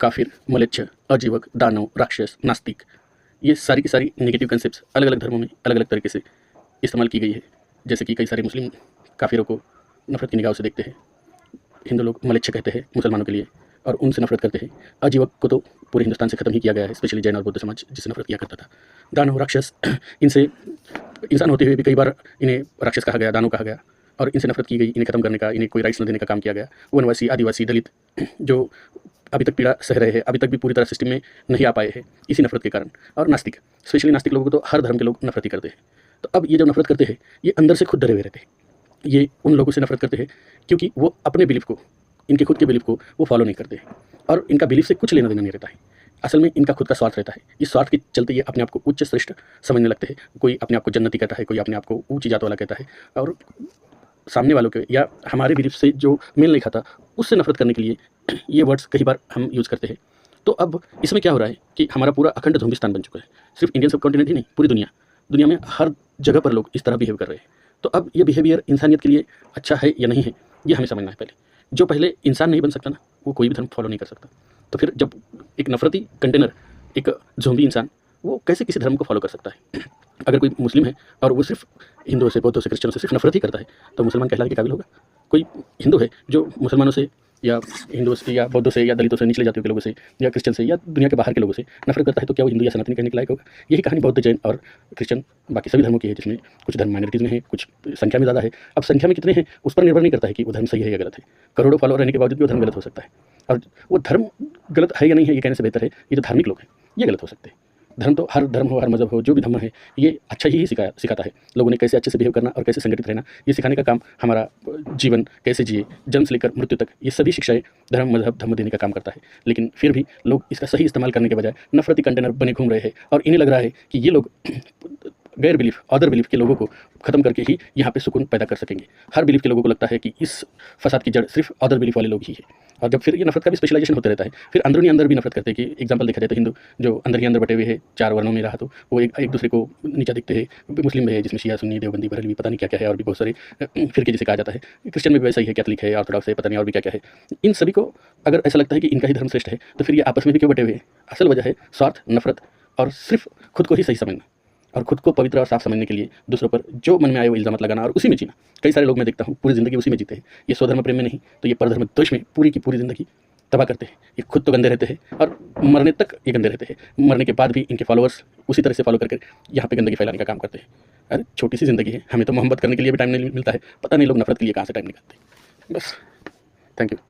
काफिर, मलेच्छ, अजीवक, दानव, राक्षस, नास्तिक, ये सारी की सारी नेगेटिव कंसेप्ट्स अलग अलग धर्मों में अलग अलग तरीके से इस्तेमाल की गई है। जैसे कि कई सारे मुस्लिम काफिरों को नफरत की निगाहों से देखते हैं, हिंदू लोग मलेच्छ कहते हैं मुसलमानों के लिए और उनसे नफरत करते हैं। अजीवक को तो पूरे हिंदुस्तान से ख़त्म ही किया गया है, स्पेशली जैन और बौद्ध समाज जिससे नफरत किया करता था। दानव, राक्षस, इनसे इंसान होते हुए भी कई बार इन्हें राक्षस कहा गया, दानव कहा गया और इनसे नफरत की गई, इन्हें खत्म करने का, इन्हें कोई राइट्स न देने का काम किया गया। वनवासी, आदिवासी, दलित जो अभी तक पीड़ा सह रहे हैं, अभी तक भी पूरी तरह सिस्टम में नहीं आ पाए हैं इसी नफरत के कारण। और नास्तिक, स्पेशली नास्तिक लोगों को तो हर धर्म के लोग नफरत ही करते हैं। तो अब ये जब नफरत करते हैं, ये अंदर से खुद डरे हुए रहते हैं। ये उन लोगों से नफरत करते हैं क्योंकि वो अपने बिलीफ को, इनके खुद के बिलीफ को वो फॉलो नहीं करते हैं और इनका बिलीफ से कुछ लेना देना नहीं रहता है। असल में इनका खुद का स्वार्थ रहता है। इस स्वार्थ के चलते ये अपने आप को उच्च श्रेष्ठ समझने लगते हैं। कोई अपने आप को जन्नती कहता है, कोई अपने आप को ऊंची जात वाला कहता है और सामने वालों के या हमारे बिलीफ से जो मेल नहीं खाता उससे नफरत करने के लिए ये वर्ड्स कई बार हम यूज़ करते हैं। तो अब इसमें क्या हो रहा है कि हमारा पूरा अखंड ज़ोंबिस्तान बन चुका है। सिर्फ इंडियन सब कॉन्टिनेंट ही नहीं, पूरी दुनिया में हर जगह पर लोग इस तरह बिहेव कर रहे हैं। तो अब ये बिहेवियर इंसानियत के लिए अच्छा है या नहीं है, ये हमें समझना है पहले। जो पहले इंसान नहीं बन सकता ना, वो कोई भी धर्म फॉलो नहीं कर सकता। तो फिर जब एक नफरती कंटेनर, एक ज़ोंबी इंसान, वो कैसे किसी धर्म को फॉलो कर सकता है? अगर कोई मुस्लिम है और वो सिर्फ हिंदुओं से, बौद्धों से, क्रिश्चियनों से सिर्फ नफरत ही करता है तो मुसलमान कहलाने के काबिल होगा? कोई हिंदू है जो मुसलमानों से या हिंदुओं से या बौद्धों से या दलितों से, निचले जातियों के लोगों से या क्रिश्चियन से या दुनिया के बाहर के लोगों से नफरत करता है तो क्या वो हिंदू या सनातनी कहने के लायक होगा? यही कहानी बौद्ध, जैन और क्रिश्चियन, बाकी सभी धर्मों की है, जिसमें कुछ धर्म माइनॉरिटीज़ में है, कुछ संख्या में ज़्यादा है। अब संख्या में कितने हैं उस पर निर्भर नहीं करता है कि वो धर्म सही है या गलत है। करोड़ों फॉलोअर रहने के बावजूद भी वो धर्म गलत हो सकता है। और वो धर्म गलत है या नहीं है ये कहने से बेहतर है ये जो धार्मिक लोग हैं ये गलत हो सकते हैं। धर्म तो हर धर्म हो, हर मज़हब हो, जो भी धर्म है ये अच्छा ही सिखाता है लोगों ने कैसे अच्छे से बिहेव करना और कैसे संगठित रहना। ये सिखाने का काम हमारा जीवन कैसे जिए, जन्म से लेकर मृत्यु तक, ये सभी शिक्षाएं धर्म, मजहब, धर्म देने का काम करता है। लेकिन फिर भी लोग इसका सही इस्तेमाल करने के बजाय नफरती कंटेनर बने घूम रहे हैं और इन्हें लग रहा है कि ये लोग गैर बिलीफ, अदर बिलीफ के लोगों को ख़त्म करके ही यहाँ पे सुकून पैदा कर सकेंगे। हर बिलीफ के लोगों को लगता है कि इस फसाद की जड़ सिर्फ अदर बिलीफ वाले लोग ही है। और जब फिर ये नफरत का भी स्पेशलाइजेशन होते रहता है, फिर अंदरूनी अंदर भी नफरत करते हैं। कि एग्जांपल देखा जाए तो हिंदू जो अंदर ही अंदर बटे हुए हैं, 4 वर्णों में रहा तो वो एक दूसरे को नीचा दिखते हैं। मुस्लिम में है जिसमें शिया, सुन्नी, देवबंदी, बरेलवी, पता नहीं क्या क्या है और भी बहुत सारे फिरके जिसे कहा जाता है। क्रिश्चियन में भी वैसा ही है, कैथलिक है, ऑर्थोडॉक्स है, पता नहीं और भी क्या क्या है। इन सभी को अगर ऐसा लगता है कि इनका ही धर्म श्रेष्ठ है तो फिर ये आपस में भी क्यों बटे हुए हैं? असल वजह है स्वार्थ, नफरत और सिर्फ खुद को ही सही समझना और खुद को पवित्र और साफ समझने के लिए दूसरों पर जो मन में आए वो इल्ज़ाम लगाना और उसी में जीना। कई सारे लोग मैं देखता हूँ पूरी ज़िंदगी उसी में जीते हैं। ये स्वधर्म प्रेम में नहीं तो ये परधर्म द्वेष में पूरी की पूरी ज़िंदगी तबाह करते हैं। ये खुद तो गंदे रहते हैं और मरने तक ये गंदे रहते हैं। मरने के बाद भी इनके फॉलोअर्स उसी तरह से फॉलो करके यहाँ पे गंदगी फैलाने का काम करते हैं। अरे छोटी सी ज़िंदगी है, हमें तो मोहब्बत करने के लिए भी टाइम नहीं मिलता है, पता नहीं लोग नफरत के लिए कहाँ से टाइम निकालते हैं। बस, थैंक यू।